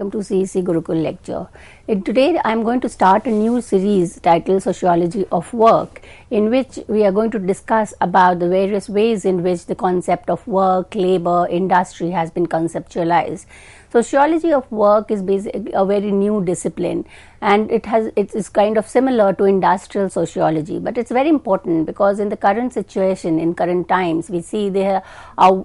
welcome to CEC Gurukul lecture. Today I am going to start a new series titled Sociology of Work, in which we are going to discuss about the various ways in which the concept of work, labor, industry has been conceptualized. Sociology of work is basically a very new discipline, and it is kind of similar to industrial sociology, but it's very important because in the current situation, in current times, we see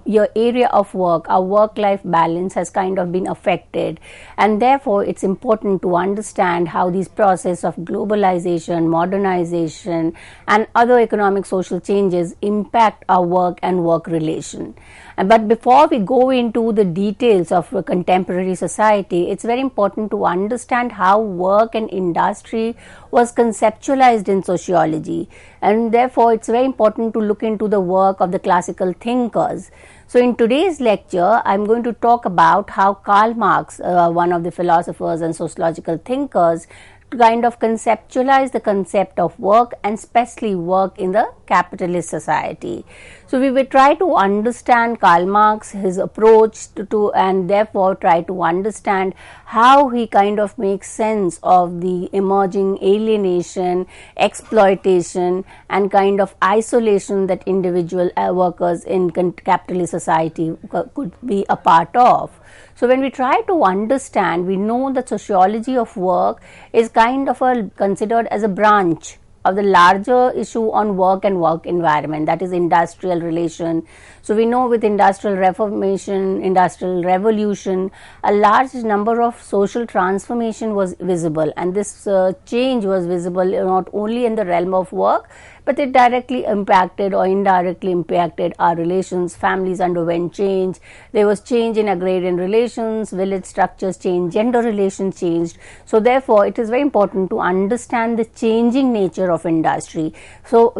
your area of work, our work-life balance has kind of been affected, and therefore it's important to understand how these processes of globalization, modernization, and other economic social changes impact our work and work relation. But before we go into the details of a contemporary society, it's very important to understand how work and industry was conceptualized in sociology, and therefore it's very important to look into the work of the classical thinkers. So in today's lecture, I'm going to talk about how Karl Marx, one of the philosophers and sociological thinkers, kind of conceptualize the concept of work, and especially work in the capitalist society. So we will try to understand Karl Marx, his approach to and therefore try to understand how he kind of makes sense of the emerging alienation, exploitation, and kind of isolation that individual workers in capitalist society could be a part of. So when we try to understand, we know that sociology of work is kind of considered as a branch of the larger issue on work and work environment, that is industrial relation. So we know with industrial reformation, industrial revolution, a large number of social transformation was visible, and this change was visible not only in the realm of work, but it directly impacted or indirectly impacted our relations. Families underwent change, there was change in agrarian relations, village structures changed, gender relations changed. So therefore it is very important to understand the changing nature of industry. So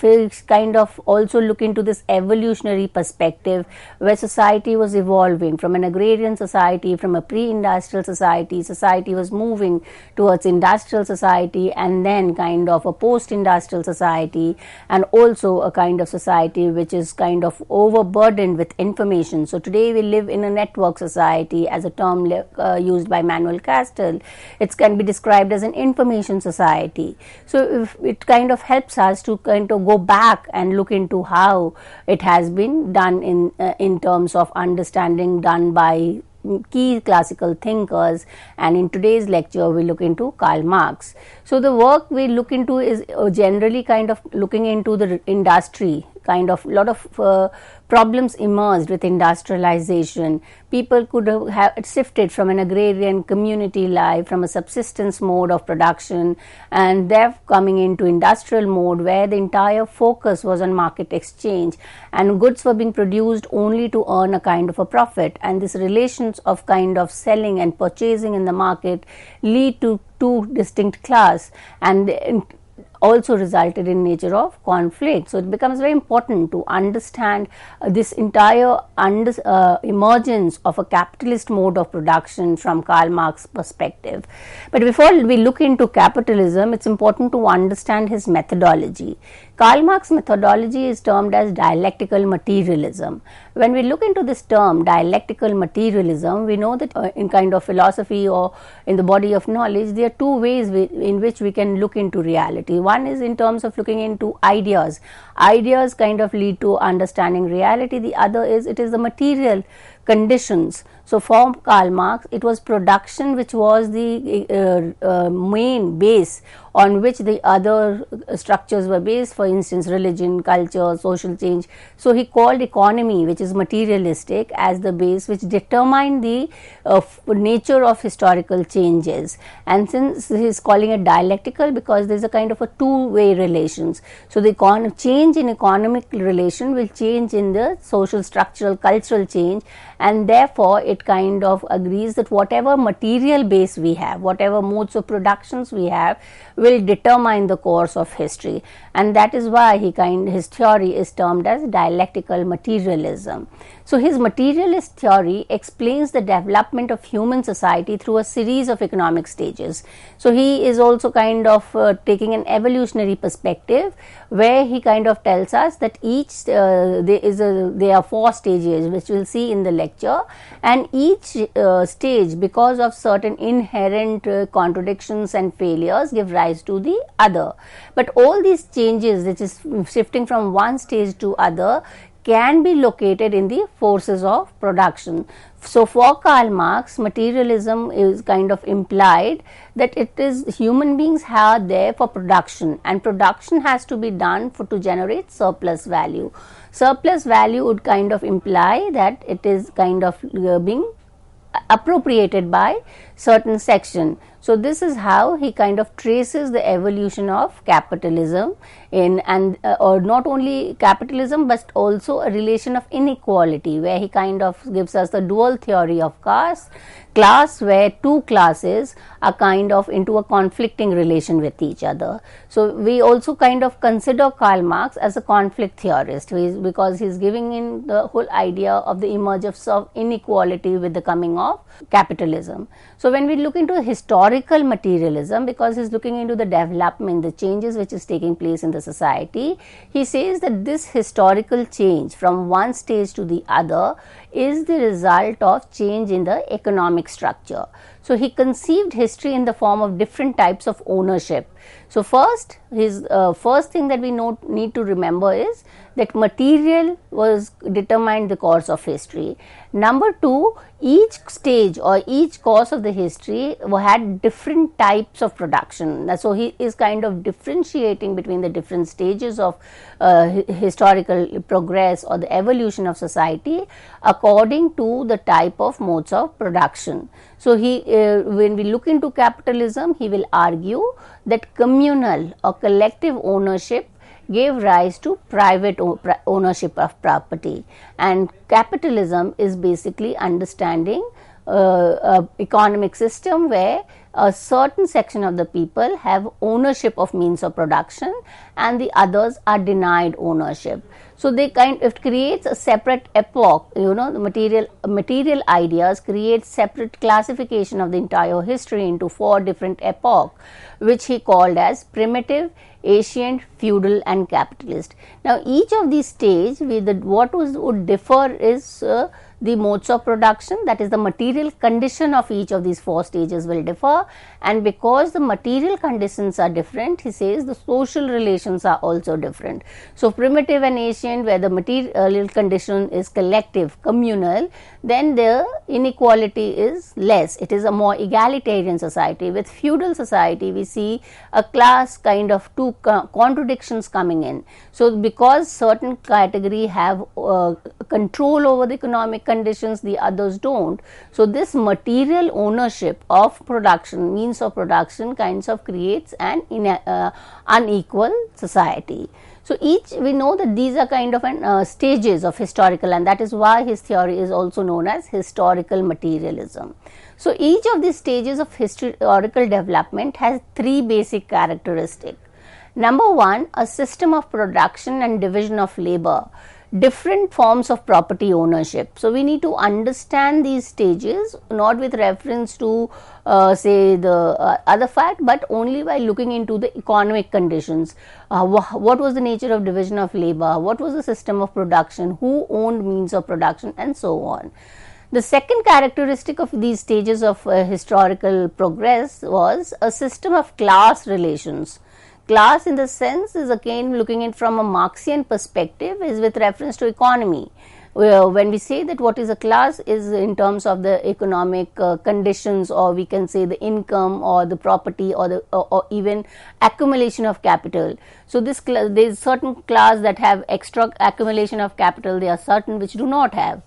we kind of also look into this evolutionary perspective, where society was evolving from an agrarian society, from a pre-industrial society, society was moving towards industrial society, and then kind of a post-industrial society, and also a kind of society which is kind of overburdened with information. So today we live in a network society, as a term used by Manuel Castells. It can be described as an information society. So if it kind of helps us to kind of go back and look into how it has been done in terms of understanding done by key classical thinkers, and in today's lecture we look into Karl Marx. So the work we look into is generally kind of looking into the industry. Kind of lot of problems emerged with industrialization. People could have shifted from an agrarian community life, from a subsistence mode of production, and they're coming into industrial mode, where the entire focus was on market exchange, and goods were being produced only to earn a kind of a profit, and this relations of kind of selling and purchasing in the market lead to two distinct class, and also resulted in nature of conflict. So it becomes very important to understand this entire emergence of a capitalist mode of production from Karl Marx's perspective. But before we look into capitalism, it's important to understand his methodology. Karl Marx's methodology is termed as dialectical materialism. When we look into this term, dialectical materialism, we know that in kind of philosophy or in the body of knowledge, there are two ways in which we can look into reality. One is in terms of looking into ideas. Ideas kind of lead to understanding reality. The other is it is the material conditions. So for Karl Marx, it was production which was the main base on which the other structures were based, for instance religion, culture, social change. So he called economy, which is materialistic, as the base which determined the nature of historical changes. And since he is calling it dialectical, because there is a kind of a two-way relations. So the change in economic relation will change in the social, structural, cultural change, and therefore it kind of agrees that whatever material base we have, whatever modes of productions we have, will determine the course of history, and that is why his theory is termed as dialectical materialism. So his materialist theory explains the development of human society through a series of economic stages. So he is also kind of taking an evolutionary perspective, where he kind of tells us that each there are 4 stages, which we'll see in the lecture, and each stage, because of certain inherent contradictions and failures, give rise to the other. But all these changes, which is shifting from one stage to other, can be located in the forces of production. So for Karl Marx, materialism is kind of implied that it is human beings are there for production, and production has to be done to generate surplus value. Surplus value would kind of imply that it is kind of being appropriated by certain section. So this is how he kind of traces the evolution of capitalism in, and or not only capitalism but also a relation of inequality, where he kind of gives us the dual theory of class, where 2 classes are kind of into a conflicting relation with each other. So we also kind of consider Karl Marx as a conflict theorist, because he is giving in the whole idea of the emergence of inequality with the coming of capitalism. So when we look into historical materialism, because he is looking into the development, the changes which is taking place in the society, he says that this historical change from one stage to the other is the result of change in the economic structure. So he conceived history in the form of different types of ownership. So first, his first thing that we need to remember is that material was determined the course of history. Number 2, each stage or each course of the history had different types of production. So he is kind of differentiating between the different stages of historical progress or the evolution of society according to the type of modes of production. So he when we look into capitalism, he will argue that communal or collective ownership gave rise to private ownership of property, and capitalism is basically understanding economic system where a certain section of the people have ownership of means of production and the others are denied ownership. So they it creates a separate epoch, the material ideas create separate classification of the entire history into 4 different epochs, which he called as primitive, ancient, feudal and capitalist. Now each of these stages, what would differ is the modes of production, that is the material condition of each of these 4 stages will differ, and because the material conditions are different, he says the social relations are also different. So primitive and ancient, where the material condition is collective, communal, then the inequality is less, it is a more egalitarian society. With feudal society, we see a class kind of 2 contradictions coming in. So because certain category have control over the economic conditions, the others don't. So this material ownership of production, means of production, kinds of creates an unequal society. So we know that these are kind of stages of historical, and that is why his theory is also known as historical materialism. So each of these stages of historical development has 3 basic characteristics. Number 1, a system of production and division of labor, different forms of property ownership. So we need to understand these stages not with reference to say the other fact, but only by looking into the economic conditions. What was the nature of division of labor, what was the system of production, who owned means of production, and so on. The second characteristic of these stages of historical progress was a system of class relations. Class in the sense is again looking at from a Marxian perspective, is with reference to economy. When we say that what is a class is in terms of the economic conditions, or we can say the income or the property or even accumulation of capital. So there is certain class that have extra accumulation of capital, there are certain which do not have.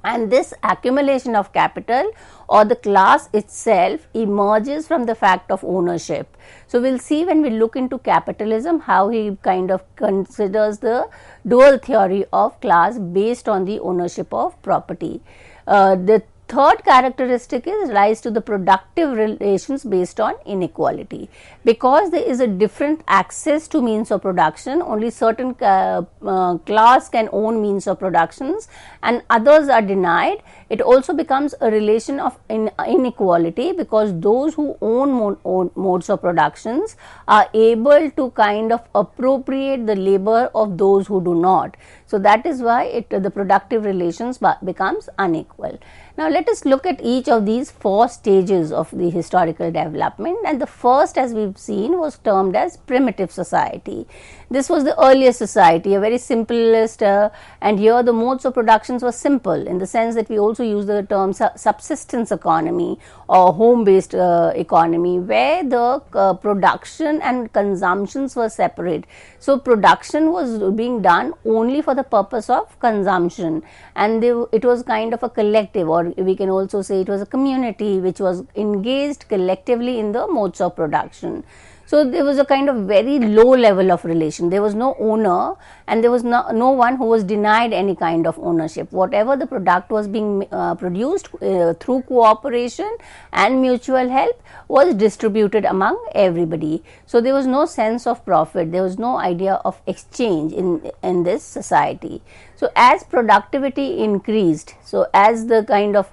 And this accumulation of capital or the class itself emerges from the fact of ownership. So we'll see when we look into capitalism how he kind of considers the dual theory of class based on the ownership of property. The third characteristic is rise to the productive relations based on inequality. Because there is a different access to means of production, only certain class can own means of productions and others are denied. It also becomes a relation of inequality, because those who own modes of productions are able to kind of appropriate the labor of those who do not. So that is why the productive relations becomes unequal. Now let us look at each of these four stages of the historical development, and the first, as we've seen, was termed as primitive society. This was the earliest society, a very simplest, and here the modes of productions were simple, in the sense that we also use the term subsistence economy or home based economy, where the production and consumptions were separate. So production was being done only for the purpose of consumption, and it was kind of a collective, or we can also say it was a community which was engaged collectively in the modes of production. So there was a kind of very low level of relation. There was no owner, and there was no one who was denied any kind of ownership. Whatever the product was being produced through cooperation and mutual help was distributed among everybody. So there was no sense of profit. There was no idea of exchange in this society. So as productivity increased, so as the kind of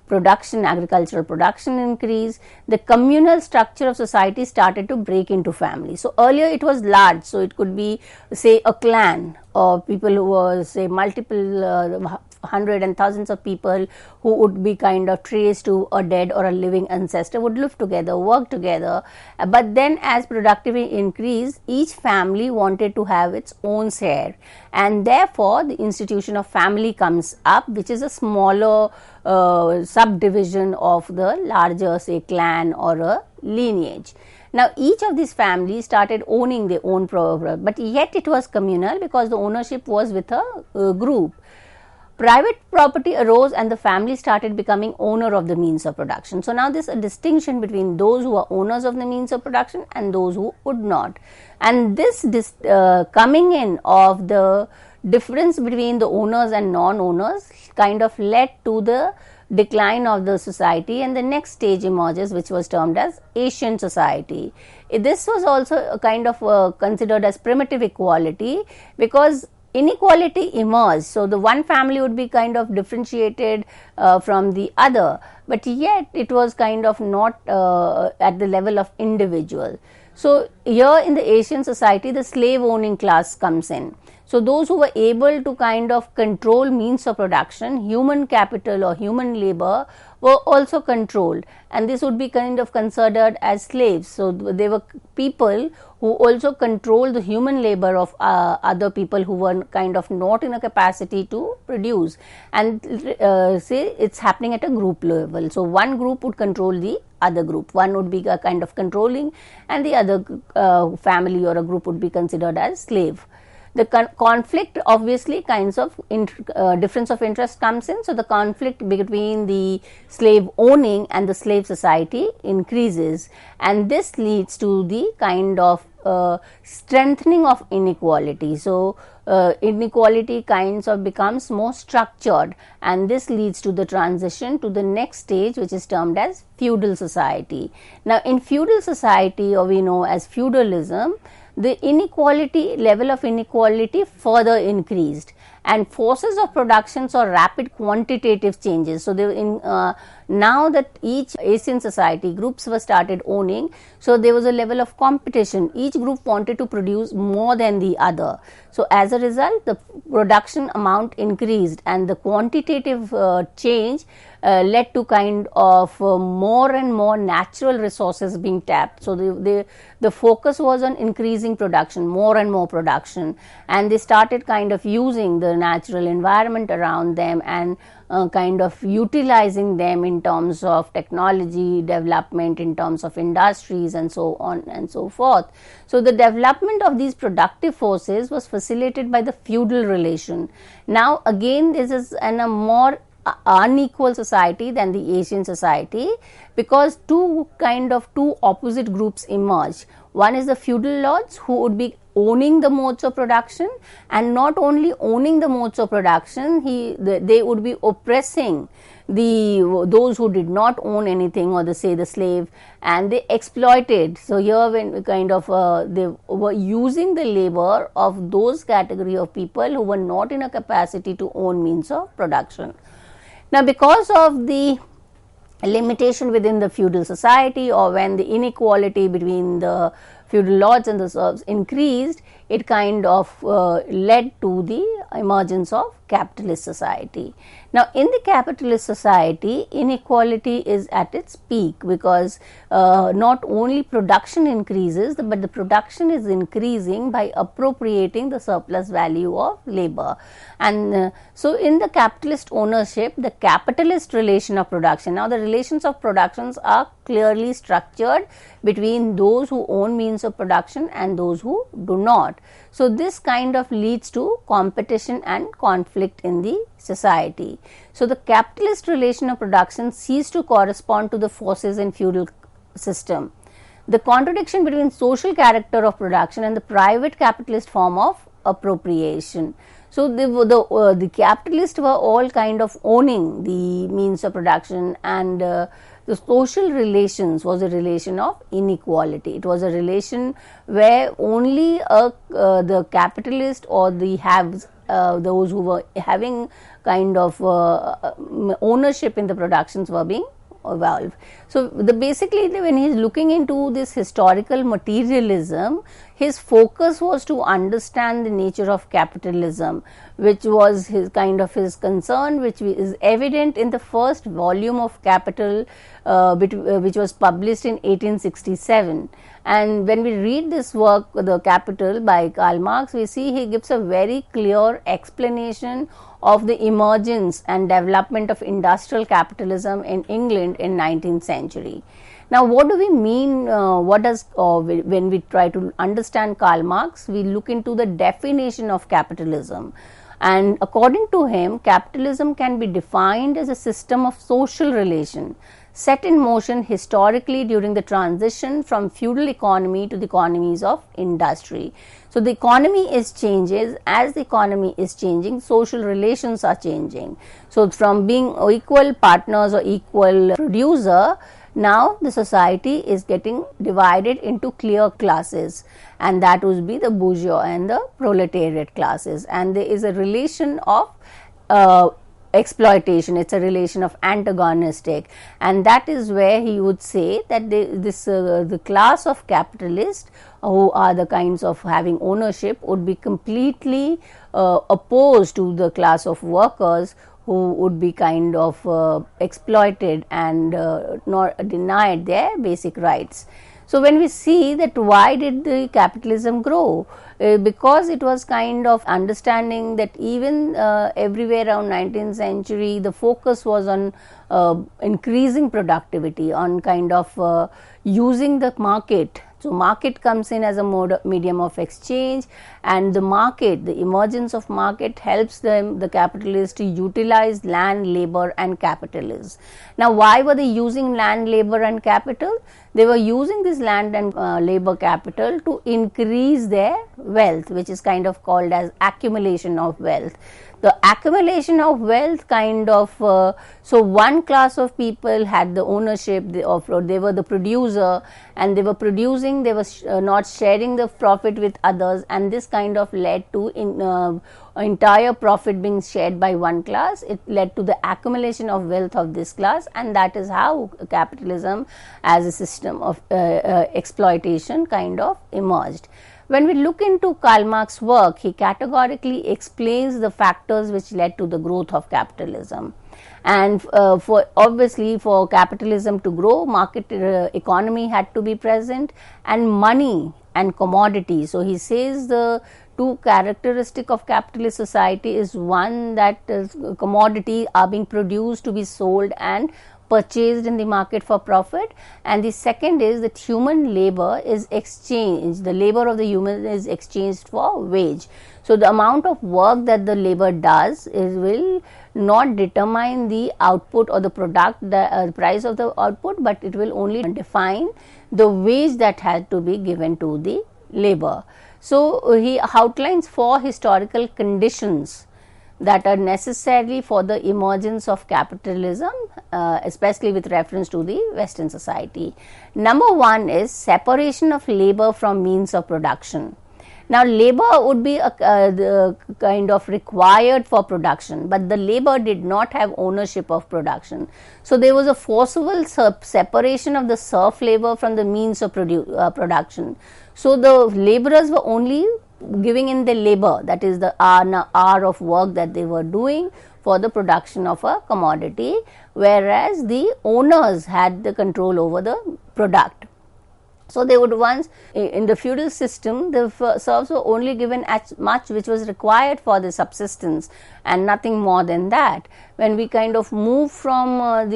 production, agricultural production increased, the communal structure of society started to break into families. So earlier it was large, so it could be, say, a clan, or people who were, say, multiple hundred and thousands of people who would be kind of traced to a dead or a living ancestor, would live together, work together. But then as productivity increased, each family wanted to have its own share, and therefore the institution of family comes up, which is a smaller subdivision of the larger, say, clan or a lineage. Now each of these families started owning their own property, but yet it was communal, because the ownership was with a group. Private property arose and the family started becoming owner of the means of production. So now there's a distinction between those who are owners of the means of production and those who would not. And this coming in of the difference between the owners and non-owners kind of led to the decline of the society, and the next stage emerges, which was termed as Asian society. This was also a kind of considered as primitive equality, because inequality emerged. So the one family would be kind of differentiated from the other, but yet it was kind of not at the level of individual. So here in the Asian society, the slave owning class comes in. So those who were able to kind of control means of production, human capital or human labor, were also controlled, and this would be kind of considered as slaves. So they were people who also control the human labor of other people who were kind of not in a capacity to produce, and say it's happening at a group level. So one group would control the other group, one would be a kind of controlling, and the other family or a group would be considered as slave. The conflict, obviously, kinds of difference of interest comes in. So the conflict between the slave owning and the slave society increases, and this leads to the kind of strengthening of inequality. So inequality kinds of becomes more structured, and this leads to the transition to the next stage, which is termed as feudal society. Now in feudal society, or we know as feudalism, the inequality, level of inequality further increased, and forces of production saw rapid quantitative changes. So now that each Asian society groups were started owning, so there was a level of competition. Each group wanted to produce more than the other. So as a result, the production amount increased, and the quantitative change led to kind of more and more natural resources being tapped. So the focus was on increasing production, more and more production, and they started kind of using the natural environment around them and kind of utilizing them in terms of technology development, in terms of industries, and so on and so forth. So the development of these productive forces was facilitated by the feudal relation. Now again, this is in a more unequal society than the Asian society, because two opposite groups emerge. One is the feudal lords, who would be owning the modes of production, and not only owning the modes of production, they would be oppressing those who did not own anything, or the slave, and they exploited. So here when kind of they were using the labor of those category of people who were not in a capacity to own means of production. Now, because of the limitation within the feudal society, or when the inequality between the feudal lords and the serfs increased, it kind of led to the emergence of capitalist society. Now, in the capitalist society, inequality is at its peak, because not only production increases, but the production is increasing by appropriating the surplus value of labor. And so, in the capitalist ownership, the capitalist relation of production, now the relations of productions are clearly structured between those who own means of production and those who do not. So, this kind of leads to competition and conflict in the society. So, the capitalist relation of production ceased to correspond to the forces in feudal system. The contradiction between social character of production and the private capitalist form of appropriation. So, the capitalists were all kind of owning the means of production, and the social relations was a relation of inequality. It was a relation where only the capitalist or the haves, those who were having kind of ownership in the productions, were being evolved. So, basically when he is looking into this historical materialism, his focus was to understand the nature of capitalism, which was his concern, which is evident in the first volume of Capital, which was published in 1867. And when we read this work, The Capital by Karl Marx, we see he gives a very clear explanation of the emergence and development of industrial capitalism in England in 19th century. Now, what do we mean, when we try to understand Karl Marx, we look into the definition of capitalism. And according to him, capitalism can be defined as a system of social relation set in motion historically during the transition from feudal economy to the economies of industry. So, the economy is changes, as the economy is changing, social relations are changing. So, from being equal partners or equal producer, now the society is getting divided into clear classes, and that would be the bourgeois and the proletariat classes, and there is a relation of exploitation. It's a relation of antagonistic, and that is where he would say that the class of capitalists who are the kinds of having ownership would be completely opposed to the class of workers who would be kind of exploited and not denied their basic rights. So, when we see that why did the capitalism grow? Because it was kind of understanding that even everywhere around 19th century, the focus was on increasing productivity, on kind of using the market. So, market comes in as a medium of exchange, and the market, the emergence of market helps the capitalists to utilize land, labor and capitalism. Now, why were they using land, labor and capital? They were using this land and labor capital to increase their wealth, which is kind of called as accumulation of wealth. The accumulation of wealth kind of, so one class of people had the ownership of, they were the producer and they were producing, they were not sharing the profit with others, and this kind of led to entire profit being shared by one class. It led to the accumulation of wealth of this class, and that is how capitalism as a system of exploitation kind of emerged. When we look into Karl Marx's work, he categorically explains the factors which led to the growth of capitalism. And obviously for capitalism to grow, market economy had to be present, and money and commodity. So, he says the two characteristic of capitalist society is one, that commodity are being produced to be sold and purchased in the market for profit, and the second is that human labor is exchanged, the labor of the human is exchanged for wage. So, the amount of work that the labor does will not determine the output or the product, the price of the output, but it will only define the wage that had to be given to the labor. So, he outlines 4 historical conditions that are necessary for the emergence of capitalism, especially with reference to the Western society. Number one is separation of labor from means of production. Now, labor would be the kind of required for production, but the labor did not have ownership of production. So, there was a forcible separation of the serf labor from the means of production. So, the laborers were only giving in the labor, that is the hour of work that they were doing for the production of a commodity, whereas the owners had the control over the product. So, they would once in the feudal system, the serfs were only given as much which was required for the subsistence and nothing more than that. When we kind of move from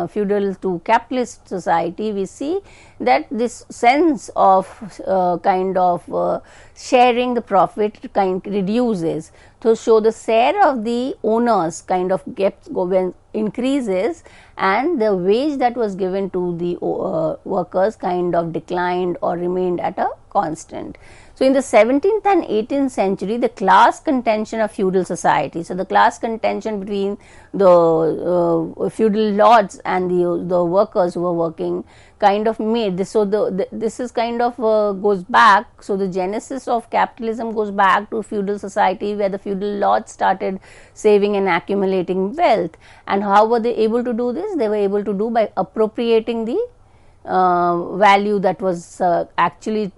feudal to capitalist society, we see that this sense of sharing the profit reduces. So, the share of the owners kind of increases, and the wage that was given to the workers kind of declined or remained at a constant. So, in the 17th and 18th century, the class contention of feudal society, so the class contention between the feudal lords and the workers who were working kind of made this. So, this is kind of goes back. So, the genesis of capitalism goes back to feudal society, where the feudal lords started saving and accumulating wealth. And how were they able to do this? They were able to do by appropriating the value that was actually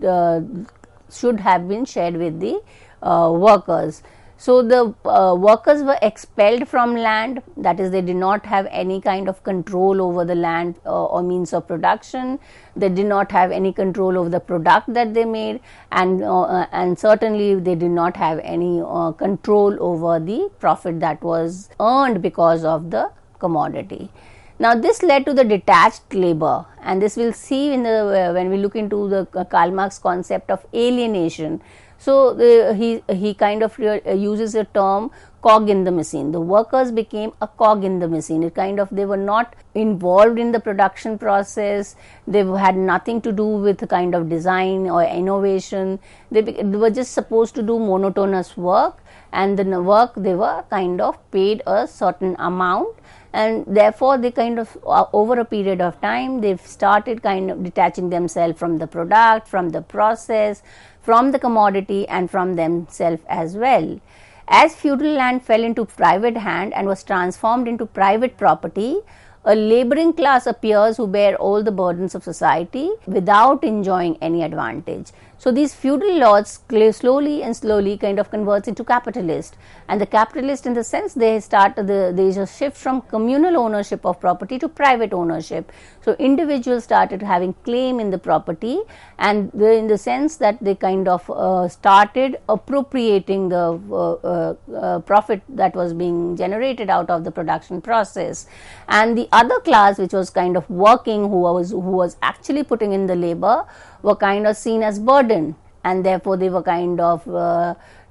should have been shared with the workers. So, the workers were expelled from land, that is, they did not have any kind of control over the land or means of production. They did not have any control over the product that they made, and certainly they did not have any control over the profit that was earned because of the commodity. Now, this led to the detached labor, and this we'll see in the when we look into the Karl Marx concept of alienation. So, he kind of uses a term cog in the machine. The workers became a cog in the machine. It kind of, they were not involved in the production process. They had nothing to do with the kind of design or innovation. They were just supposed to do monotonous work, and the work they were kind of paid a certain amount. And therefore, they kind of over a period of time, they've started kind of detaching themselves from the product, from the process, from the commodity, and from themselves as well. As feudal land fell into private hand and was transformed into private property, a laboring class appears who bear all the burdens of society without enjoying any advantage. So, these feudal lords slowly kind of converts into capitalist, and the capitalist, in the sense, they start there is a shift from communal ownership of property to private ownership. So, individuals started having claim in the property, and in the sense that they kind of started appropriating the profit that was being generated out of the production process. And the other class, which was kind of working, who was actually putting in the labor, were kind of seen as burden, and therefore they were kind of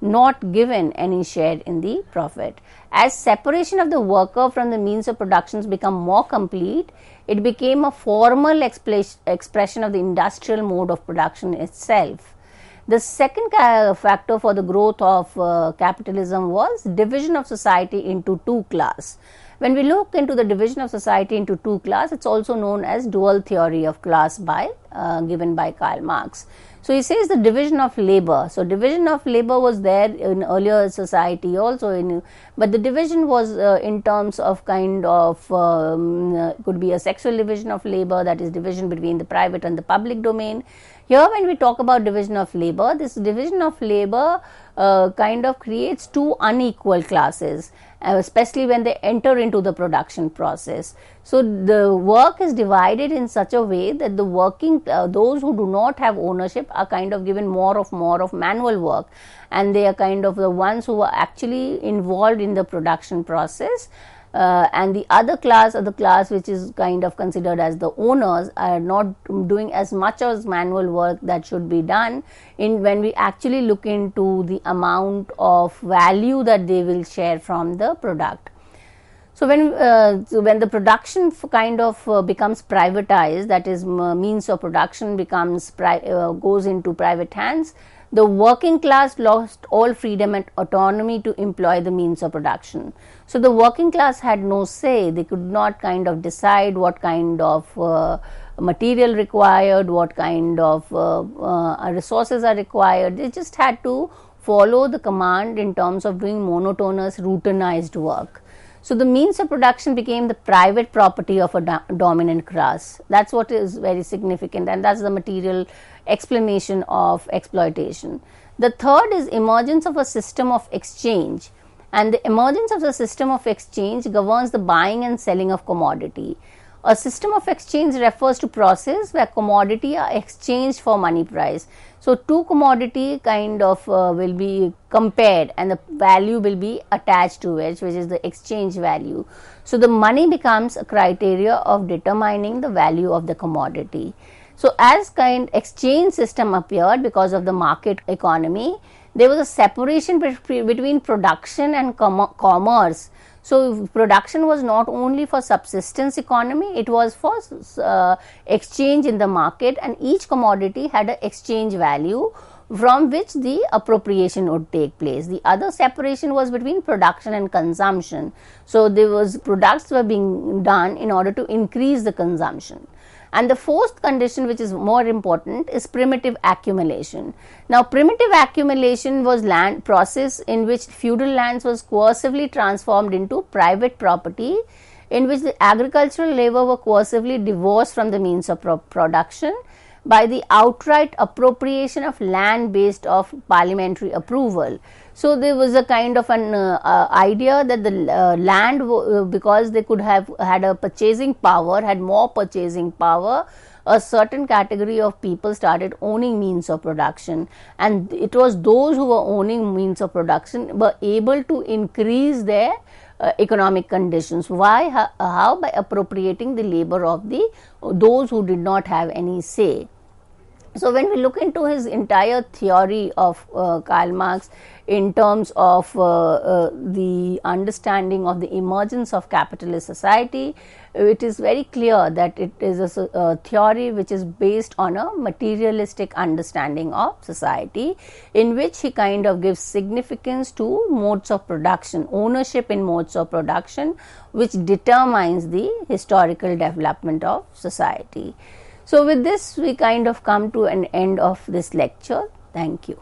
not given any share in the profit. As separation of the worker from the means of productions become more complete, it became a formal expression of the industrial mode of production itself. The second factor for the growth of capitalism was division of society into two classes. When we look into the division of society into two classes, it is also known as dual theory of class given by Karl Marx. So, he says the division of labor. So, division of labor was there in earlier society also, but the division was in terms of kind of could be a sexual division of labor, that is division between the private and the public domain. Here, when we talk about division of labor, this division of labor kind of creates two unequal classes, especially when they enter into the production process. So, the work is divided in such a way that the working those who do not have ownership are kind of given more of manual work, and they are kind of the ones who are actually involved in the production process. And the other class, or the class which is kind of considered as the owners, are not doing as much as manual work that should be done when we actually look into the amount of value that they will share from the product. So when the production kind of becomes privatized, that is, means of production becomes goes into private hands, the working class lost all freedom and autonomy to employ the means of production. So the working class had no say. They could not kind of decide what kind of material required, what kind of resources are required. They just had to follow the command in terms of doing monotonous, routinized work. So the means of production became the private property of a dominant class. That's what is very significant, and that's the material explanation of exploitation. The third is emergence of a system of exchange, and the emergence of the system of exchange governs the buying and selling of commodity. A system of exchange refers to process where commodity are exchanged for money price. So two commodity kind of will be compared and the value will be attached to it, which is the exchange value. So the money becomes a criteria of determining the value of the commodity. So as kind exchange system appeared because of the market economy, there was a separation between production and commerce. So production was not only for subsistence economy, it was for exchange in the market, and each commodity had an exchange value from which the appropriation would take place. The other separation was between production and consumption. So there was products were being done in order to increase the consumption. And the fourth condition, which is more important, is primitive accumulation. Now primitive accumulation was land process in which feudal lands was coercively transformed into private property, in which the agricultural labor were coercively divorced from the means of production by the outright appropriation of land based off parliamentary approval. So there was a kind of an idea that the land, because they could have had a purchasing power, had more purchasing power, a certain category of people started owning means of production, and it was those who were owning means of production were able to increase their economic conditions. Why? How? By appropriating the labor of those who did not have any say. So when we look into his entire theory of Karl Marx in terms of the understanding of the emergence of capitalist society, it is very clear that it is a theory which is based on a materialistic understanding of society, in which he kind of gives significance to modes of production, ownership in modes of production, which determines the historical development of society. So with this, we kind of come to an end of this lecture. Thank you.